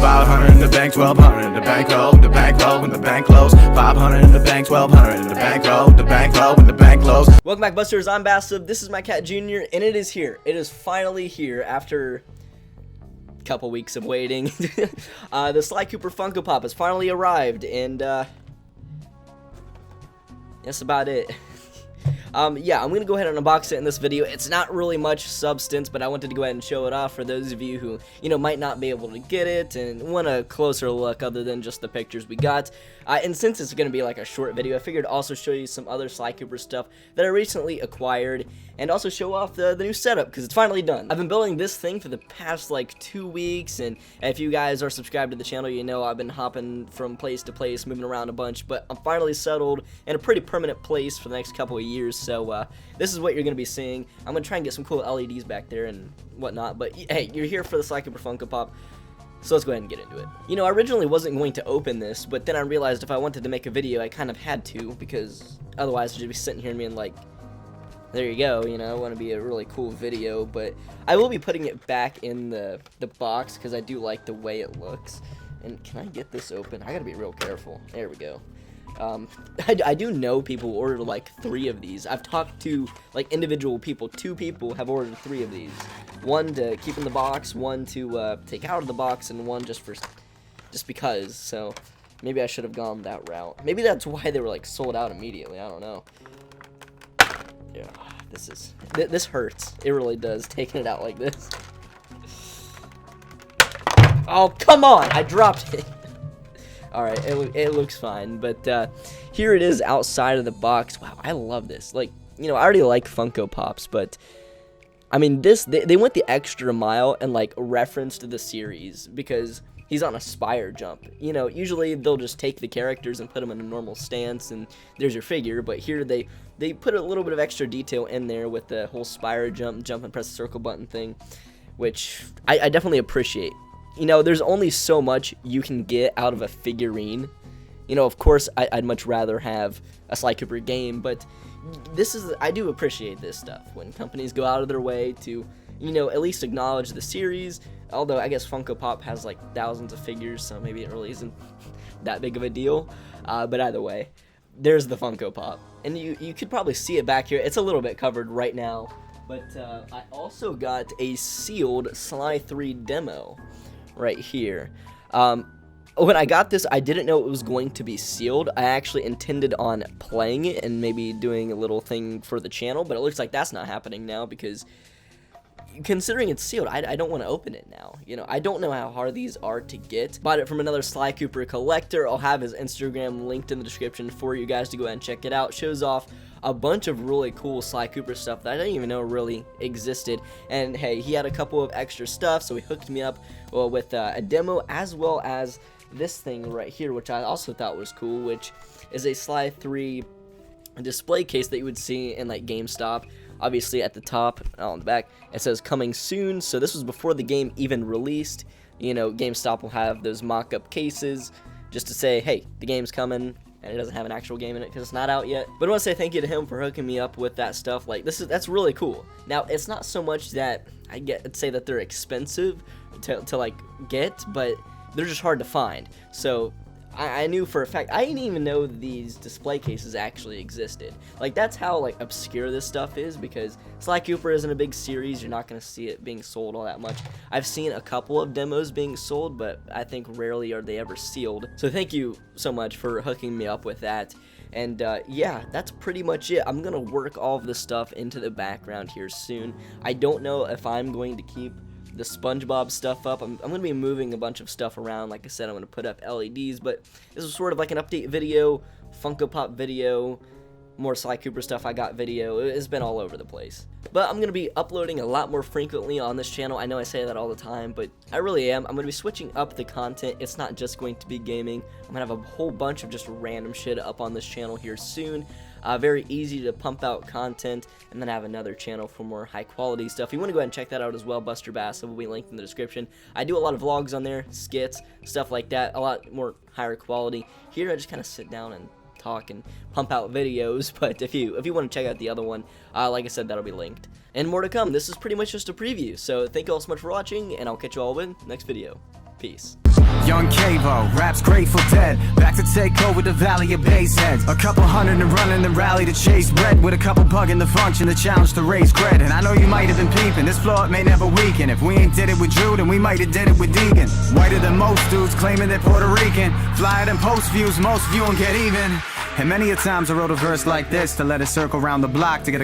500 in the bank, 1200 in the bankroll, the bankroll when the bank close. 500 in the bank, 1200 in the bankroll, the bankroll when the bank close. Welcome back, Busters. I'm Bassib. This is my cat Junior, and it is here. It is finally here after a couple weeks of waiting. The Sly Cooper Funko Pop has finally arrived, and that's about it. Yeah, I'm going to go ahead and unbox it in this video. It's not really much substance, but I wanted to go ahead and show it off for those of you who, might not be able to get it and want a closer look other than just the pictures we got. And since it's going to be like a short video, I figured I'd also show you some other Sly Cooper stuff that I recently acquired and also show off the new setup because it's finally done. I've been building this thing for the past like 2 weeks, and if you guys are subscribed to the channel, you know I've been hopping from place to place, moving around a bunch, but I'm finally settled in a pretty permanent place for the next couple of years. So this is what you're going to be seeing. I'm going to try and get some cool LEDs back there and whatnot, but hey, you're here for the Sly Cooper Funko Pop, so let's go ahead and get into it. I originally wasn't going to open this, but then I realized if I wanted to make a video, I kind of had to, because otherwise I'd just be sitting here and being like, there you go, I want to be a really cool video, but I will be putting it back in the box, because I do like the way it looks. And can I get this open? I gotta be real careful. There we go. I do know people who ordered like 3 of these. I've talked to like individual people. 2 people have ordered 3 of these. 1 to keep in the box, 1 to take out of the box, and 1 just because. So maybe I should have gone that route. Maybe that's why they were like sold out immediately. I don't know. Yeah, this hurts. It really does, taking it out like this. Oh, come on! I dropped it. Alright, it looks fine, but here it is outside of the box. Wow, I love this. Like, I already like Funko Pops, but I mean, they went the extra mile and like referenced the series because he's on a spire jump. Usually they'll just take the characters and put them in a normal stance and there's your figure, but here they put a little bit of extra detail in there with the whole spire jump and press the circle button thing, which I definitely appreciate. There's only so much you can get out of a figurine. Of course, I'd much rather have a Sly Cooper game, but I do appreciate this stuff when companies go out of their way to, at least acknowledge the series. Although I guess Funko Pop has like thousands of figures, so maybe it really isn't that big of a deal. But either way, there's the Funko Pop, and you could probably see it back here. It's a little bit covered right now, but I also got a sealed Sly 3 demo right here. When I got this, I didn't know it was going to be sealed. I actually intended on playing it and maybe doing a little thing for the channel, but it looks like that's not happening now because considering it's sealed, I don't want to open it now. I don't know how hard these are to get. Bought it from another Sly Cooper collector. I'll have his Instagram linked in the description for you guys to go ahead and check it out. Shows off a bunch of really cool Sly Cooper stuff that I didn't even know really existed. And hey, he had a couple of extra stuff, so he hooked me up with a demo as well as this thing right here, which I also thought was cool, which is a Sly 3 display case that you would see in like GameStop. Obviously at the top, on the back, it says coming soon, so this was before the game even released. GameStop will have those mock-up cases just to say, hey, the game's coming, and it doesn't have an actual game in it because it's not out yet. But I want to say thank you to him for hooking me up with that stuff. Like, that's really cool. Now, it's not so much that I'd say that they're expensive to like get, but they're just hard to find. So I knew for a fact, I didn't even know these display cases actually existed. Like, that's how like obscure this stuff is, because Sly Cooper isn't a big series. You're not going to see it being sold all that much. I've seen a couple of demos being sold, but I think rarely are they ever sealed. So thank you so much for hooking me up with that. And yeah, that's pretty much it. I'm going to work all of this stuff into the background here soon. I don't know if I'm going to keep the SpongeBob stuff up. I'm going to be moving a bunch of stuff around. Like I said, I'm going to put up LEDs, but this is sort of like an update video, Funko Pop video, more Sly Cooper stuff I got video. It's been all over the place. But I'm going to be uploading a lot more frequently on this channel. I know I say that all the time, but I really am. I'm going to be switching up the content. It's not just going to be gaming. I'm going to have a whole bunch of just random shit up on this channel here soon. Very easy to pump out content, and then I have another channel for more high quality stuff. If you want to go ahead and check that out as well, Buster Bass, it will be linked in the description. I do a lot of vlogs on there, skits, stuff like that, a lot more higher quality. Here I just kind of sit down and talk and pump out videos, but if you want to check out the other one, like I said, that'll be linked. And more to come. This is pretty much just a preview, so thank you all so much for watching, and I'll catch you all in the next video. Peace. Young Cavo, raps Grateful Dead. Back to take over the valley of base heads. A couple hundred and running the rally to chase bread. With a couple bugging the function, the challenge to raise cred. And I know you might have been peeping, this floor may never weaken. If we ain't did it with Drew, then we might have did it with Deegan. Whiter than most dudes, claiming they're Puerto Rican. Flyer than post views, most view and get even. And many a times I wrote a verse like this to let it circle around the block to get a